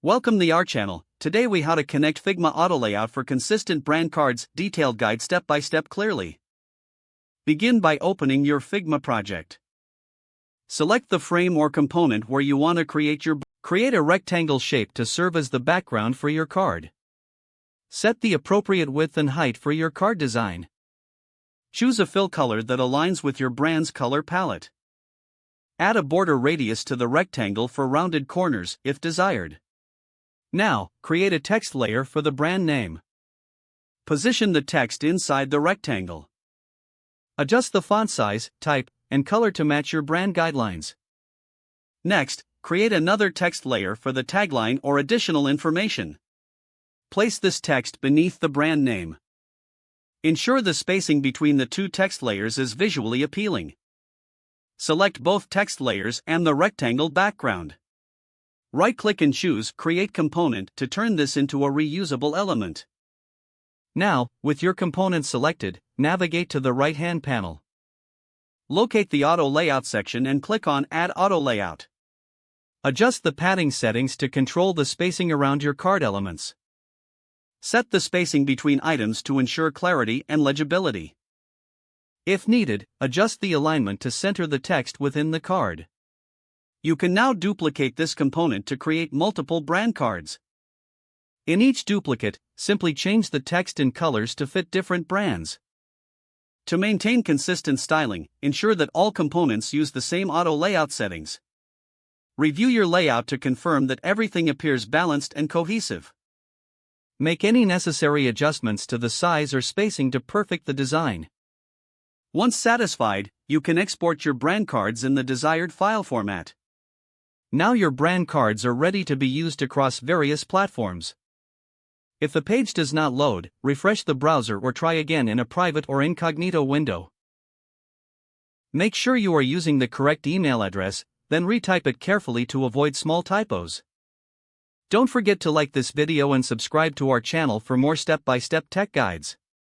Welcome to our channel. Today we how to connect Figma auto layout for consistent brand cards, detailed guide step by step clearly. Begin by opening your Figma project. Select the frame or component where you want to create a rectangle shape to serve as the background for your card. Set the appropriate width and height for your card design. Choose a fill color that aligns with your brand's color palette. Add a border radius to the rectangle for rounded corners if desired. Now, create a text layer for the brand name. Position the text inside the rectangle. Adjust the font size, type, and color to match your brand guidelines. Next, create another text layer for the tagline or additional information. Place this text beneath the brand name. Ensure the spacing between the two text layers is visually appealing. Select both text layers and the rectangle background. Right-click and choose Create Component to turn this into a reusable element. Now, with your component selected, navigate to the right-hand panel. Locate the Auto Layout section and click on Add Auto Layout. Adjust the padding settings to control the spacing around your card elements. Set the spacing between items to ensure clarity and legibility. If needed, adjust the alignment to center the text within the card. You can now duplicate this component to create multiple brand cards. In each duplicate, simply change the text and colors to fit different brands. To maintain consistent styling, ensure that all components use the same auto layout settings. Review your layout to confirm that everything appears balanced and cohesive. Make any necessary adjustments to the size or spacing to perfect the design. Once satisfied, you can export your brand cards in the desired file format. Now your brand cards are ready to be used across various platforms. If the page does not load, refresh the browser or try again in a private or incognito window. Make sure you are using the correct email address, then retype it carefully to avoid small typos. Don't forget to like this video and subscribe to our channel for more step-by-step tech guides.